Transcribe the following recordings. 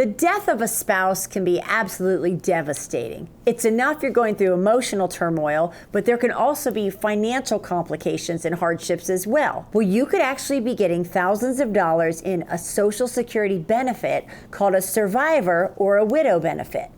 The death of a spouse can be absolutely devastating. It's enough you're going through emotional turmoil, but there can also be financial complications and hardships as well. Well, you could actually be getting thousands of dollars in a Social Security benefit called a survivor or a widow benefit.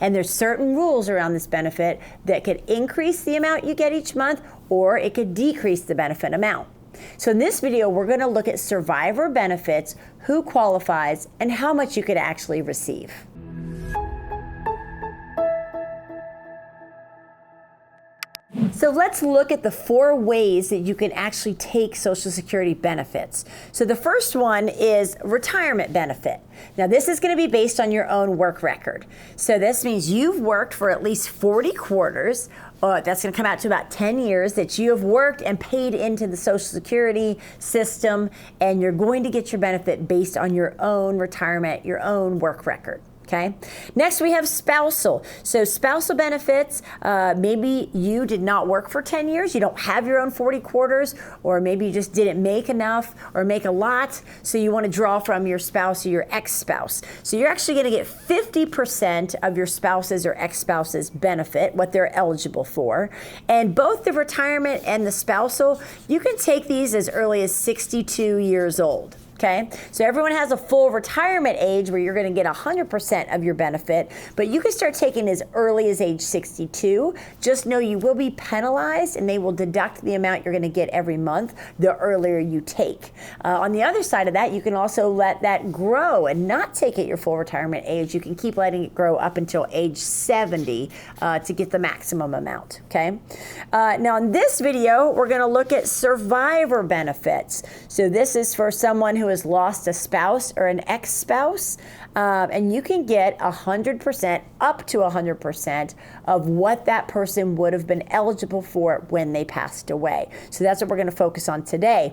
And there's certain rules around this benefit that could increase the amount you get each month, or it could decrease the benefit amount. So in this video, we're going to look at survivor benefits, who qualifies, and how much you could actually receive. So let's look at the 4 ways that you can actually take Social Security benefits. So the first one is retirement benefit. Now this is going to be based on your own work record. So this means you've worked for at least 40 quarters. That's going to come out to about 10 years that you have worked and paid into the Social Security system, and you're going to get your benefit based on your own retirement, your own work record. Okay. Next, we have spousal. So spousal benefits, maybe you did not work for 10 years, you don't have your own 40 quarters, or maybe you just didn't make enough or make a lot, so you want to draw from your spouse or your ex-spouse. So you're actually going to get 50% of your spouse's or ex-spouse's benefit, what they're eligible for. And both the retirement and the spousal, you can take these as early as 62 years old. Okay, so everyone has a full retirement age where you're going to get 100% of your benefit, but you can start taking as early as age 62. Just know you will be penalized, and they will deduct the amount you're going to get every month the earlier you take. On the other side of that, you can also let that grow and not take at your full retirement age. You can keep letting it grow up until age 70 to get the maximum amount. Okay. Now in this video, we're going to look at survivor benefits. So this is for someone who has lost a spouse or an ex-spouse, and you can get 100%, up to 100% of what that person would have been eligible for when they passed away. So that's what we're going to focus on today.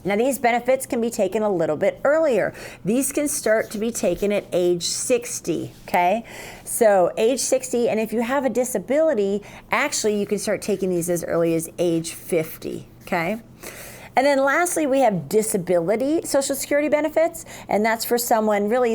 Now these benefits can be taken a little bit earlier. These can start to be taken at age 60, okay? So age 60, and if you have a disability, actually you can start taking these as early as age 50, okay? And then lastly, we have disability Social Security benefits, and that's for someone really,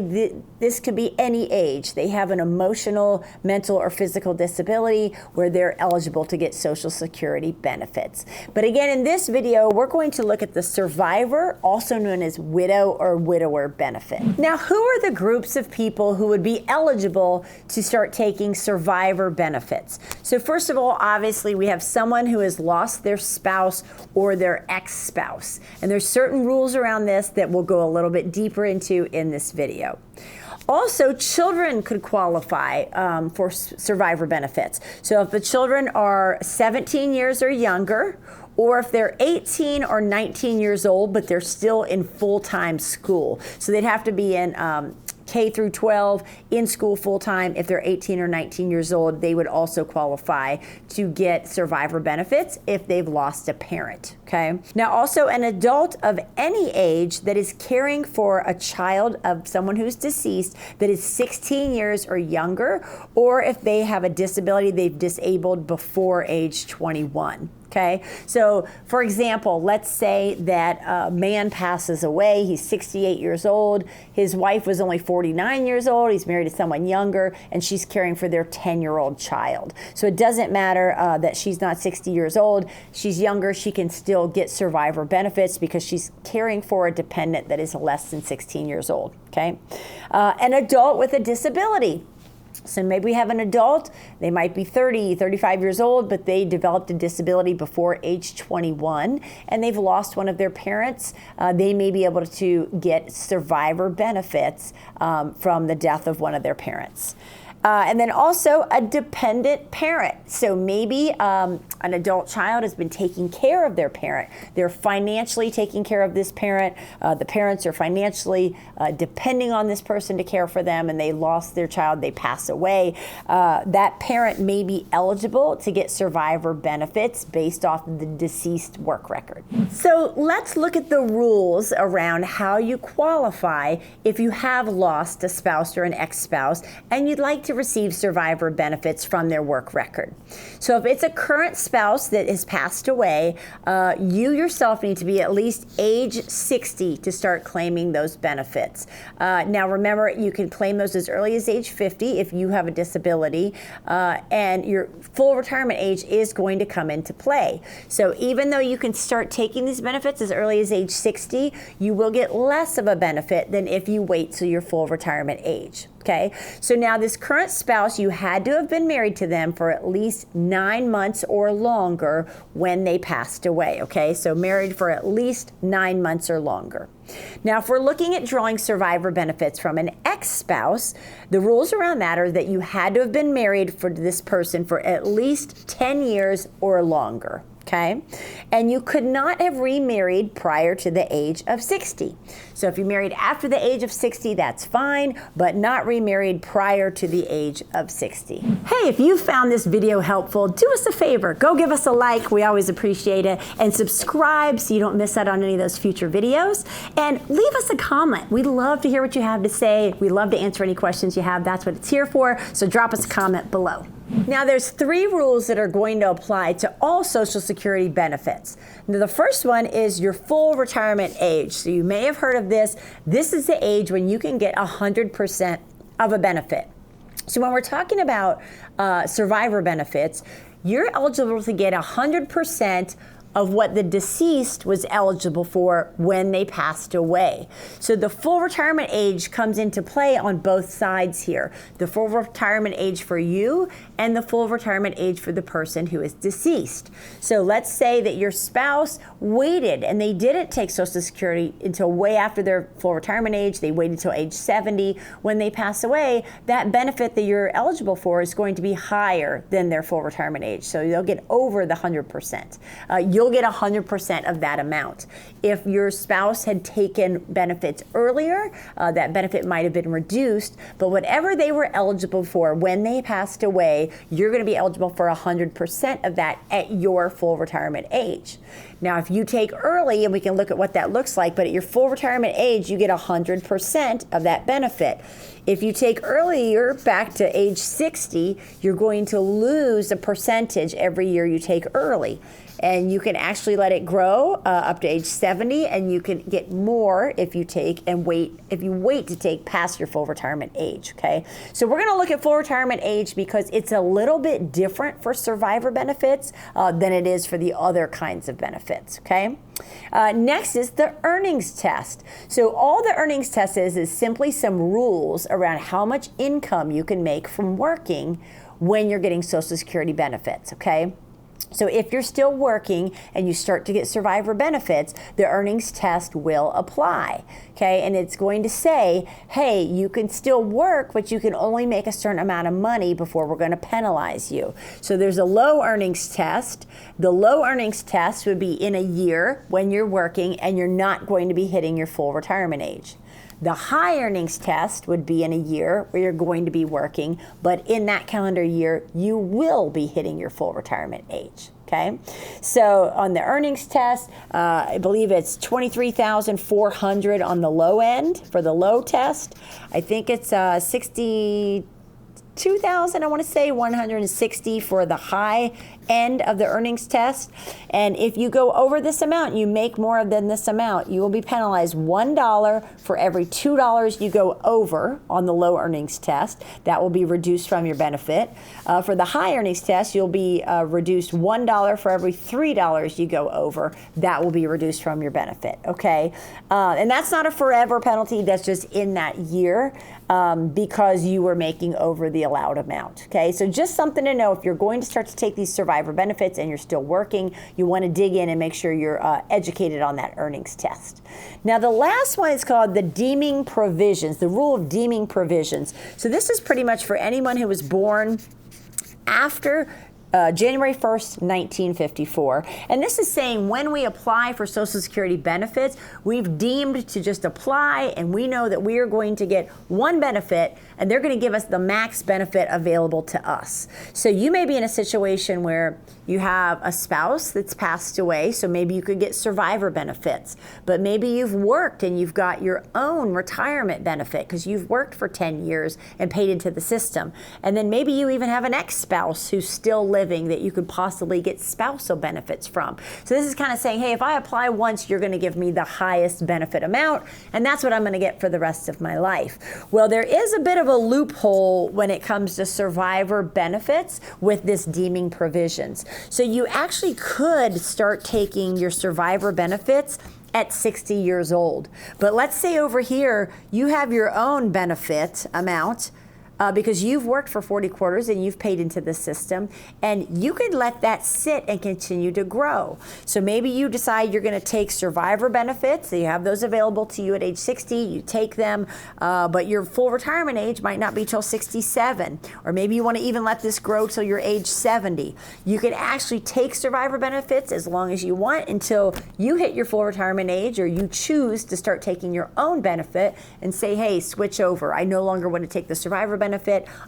this could be any age. They have an emotional, mental, or physical disability where they're eligible to get Social Security benefits. But again, in this video, we're going to look at the survivor, also known as widow or widower benefit. Now, who are the groups of people who would be eligible to start taking survivor benefits? So first of all, obviously, we have someone who has lost their spouse or their ex-spouse. And there's certain rules around this that we'll go a little bit deeper into in this video. Also, children could qualify for survivor benefits. So if the children are 17 years or younger, or if they're 18 or 19 years old, but they're still in full-time school. So they'd have to be in K through 12 in school full-time. If they're 18 or 19 years old, they would also qualify to get survivor benefits if they've lost a parent, okay? Now also an adult of any age that is caring for a child of someone who's deceased that is 16 years or younger, or if they have a disability they've disabled before age 21. Okay, so for example, let's say that a man passes away, he's 68 years old, his wife was only 49 years old, he's married to someone younger, and she's caring for their 10-year-old child. So it doesn't matter that she's not 60 years old, she's younger, she can still get survivor benefits because she's caring for a dependent that is less than 16 years old, okay? An adult with a disability. So maybe we have an adult, they might be 30, 35 years old, but they developed a disability before age 21, and they've lost one of their parents. They may be able to get survivor benefits from the death of one of their parents. And then also a dependent parent. So maybe an adult child has been taking care of their parent. They're financially taking care of this parent. The parents are financially depending on this person to care for them, and they lost their child, they pass away. That parent may be eligible to get survivor benefits based off of the deceased work record. So let's look at the rules around how you qualify if you have lost a spouse or an ex-spouse and you'd like to receive survivor benefits from their work record. So if it's a current spouse that has passed away, you yourself need to be at least age 60 to start claiming those benefits. Now remember, you can claim those as early as age 50 if you have a disability, and your full retirement age is going to come into play. So even though you can start taking these benefits as early as age 60, you will get less of a benefit than if you wait till your full retirement age. Okay, so now this current spouse, you had to have been married to them for at least 9 months or longer when they passed away. Okay, so married for at least 9 months or longer. Now, if we're looking at drawing survivor benefits from an ex-spouse, the rules around that are that you had to have been married for this person for at least 10 years or longer. Okay, and you could not have remarried prior to the age of 60. So if you married after the age of 60, that's fine, but not remarried prior to the age of 60. Hey, if you found this video helpful, do us a favor. Go give us a like. We always appreciate it. And subscribe so you don't miss out on any of those future videos. And leave us a comment. We'd love to hear what you have to say. We love to answer any questions you have. That's what it's here for. So drop us a comment below. Now there's 3 rules that are going to apply to all Social Security benefits. Now, the first one is your full retirement age. So you may have heard of this. This is the age when you can get 100% of a benefit. So when we're talking about survivor benefits, you're eligible to get 100% of what the deceased was eligible for when they passed away. So the full retirement age comes into play on both sides here. The full retirement age for you and the full retirement age for the person who is deceased. So let's say that your spouse waited and they didn't take Social Security until way after their full retirement age. They waited until age 70. When they pass away, that benefit that you're eligible for is going to be higher than their full retirement age. So they'll get over the 100%. You'll get 100% of that amount. If your spouse had taken benefits earlier, that benefit might have been reduced, but whatever they were eligible for when they passed away, you're going to be eligible for 100% of that at your full retirement age. Now, if you take early, and we can look at what that looks like, but at your full retirement age, you get 100% of that benefit. If you take earlier, back to age 60, you're going to lose a percentage every year you take early. And you can actually let it grow up to age 70, and you can get more if you wait to take past your full retirement age, okay? So we're gonna look at full retirement age because it's a little bit different for survivor benefits than it is for the other kinds of benefits, okay? Next is the earnings test. So all the earnings test is simply some rules around how much income you can make from working when you're getting Social Security benefits, okay? So if you're still working and you start to get survivor benefits, the earnings test will apply, okay? And it's going to say, hey, you can still work, but you can only make a certain amount of money before we're going to penalize you. So there's a low earnings test. The low earnings test would be in a year when you're working and you're not going to be hitting your full retirement age. The high earnings test would be in a year where you're going to be working, but in that calendar year, you will be hitting your full retirement age, okay? So on the earnings test, I believe it's $23,400 on the low end for the low test. I think it's $62,000, I want to say, $160 for the high end of the earnings test. And if you go over this amount, you make more than this amount, you will be penalized $1 for every $2 you go over on the low earnings test. That will be reduced from your benefit. For the high earnings test, you'll be reduced $1 for every $3 you go over. That will be reduced from your benefit, okay? And that's not a forever penalty, that's just in that year because you were making over the allowed amount, okay? So just something to know, if you're going to start to take these survivor benefits and you're still working, you want to dig in and make sure you're educated on that earnings test. Now the last one is called the deeming provisions, the rule of deeming provisions. So this is pretty much for anyone who was born after January 1st, 1954. And this is saying when we apply for Social Security benefits, we've deemed to just apply, and we know that we are going to get one benefit, and they're going to give us the max benefit available to us. So you may be in a situation where you have a spouse that's passed away, so maybe you could get survivor benefits. But maybe you've worked and you've got your own retirement benefit because you've worked for 10 years and paid into the system. And then maybe you even have an ex-spouse who's still living that you could possibly get spousal benefits from. So this is kind of saying, hey, if I apply once, you're going to give me the highest benefit amount, and that's what I'm going to get for the rest of my life. Well, there is a bit of a loophole when it comes to survivor benefits with this deeming provisions. So you actually could start taking your survivor benefits at 60 years old. But let's say over here, you have your own benefit amount because you've worked for 40 quarters and you've paid into the system, and you could let that sit and continue to grow. So maybe you decide you're going to take survivor benefits, so you have those available to you at age 60, you take them, but your full retirement age might not be till 67, or maybe you want to even let this grow till you're age 70. You can actually take survivor benefits as long as you want until you hit your full retirement age, or you choose to start taking your own benefit and say, hey, switch over. I no longer want to take the survivor benefit.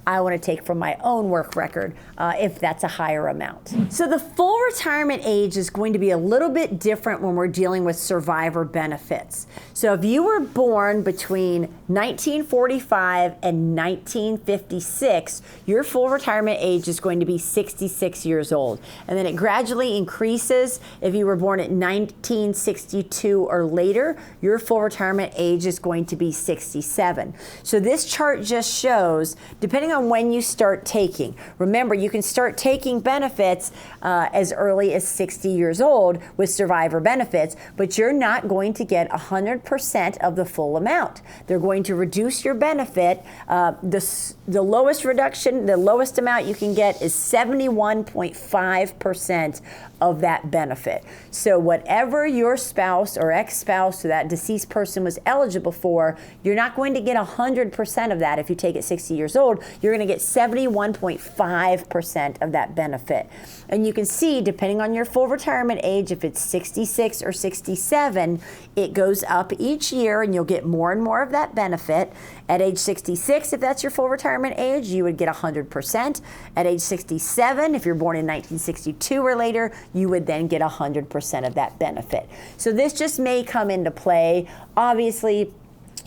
I want to take from my own work record if that's a higher amount. So the full retirement age is going to be a little bit different when we're dealing with survivor benefits. So if you were born between 1945 and 1956, your full retirement age is going to be 66 years old. And then it gradually increases. If you were born at 1962 or later, your full retirement age is going to be 67. So this chart just shows, depending on when you start taking. Remember, you can start taking benefits as early as 60 years old with survivor benefits, but you're not going to get 100% of the full amount. They're going to reduce your benefit. The lowest reduction, the lowest amount you can get is 71.5% of that benefit. So whatever your spouse or ex-spouse or that deceased person was eligible for, you're not going to get 100% of that if you take it 60 years old. You're going to get 71.5% of that benefit. And you can see, depending on your full retirement age, if it's 66 or 67, it goes up each year and you'll get more and more of that benefit. At age 66, if that's your full retirement age, you would get 100%. At age 67, if you're born in 1962 or later, you would then get 100% of that benefit. So this just may come into play. Obviously,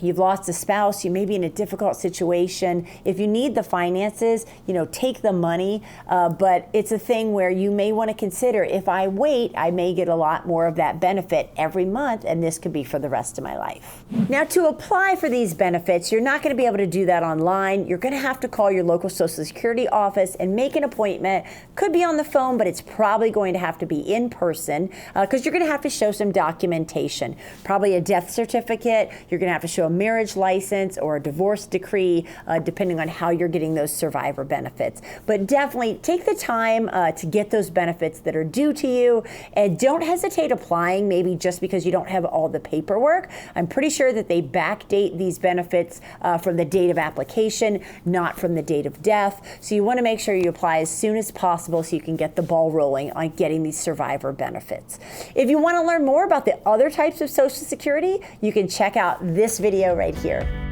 you've lost a spouse, you may be in a difficult situation. If you need the finances, take the money, but it's a thing where you may want to consider, if I wait, I may get a lot more of that benefit every month, and this could be for the rest of my life. Now, to apply for these benefits, you're not going to be able to do that online. You're going to have to call your local Social Security office and make an appointment. Could be on the phone, but it's probably going to have to be in person because you're going to have to show some documentation. Probably a death certificate. You're going to have to show a marriage license or a divorce decree, depending on how you're getting those survivor benefits. But definitely take the time to get those benefits that are due to you, and don't hesitate applying maybe just because you don't have all the paperwork. I'm pretty sure that they backdate these benefits from the date of application, not from the date of death. So you want to make sure you apply as soon as possible so you can get the ball rolling on getting these survivor benefits. If you want to learn more about the other types of Social Security, you can check out this video right here.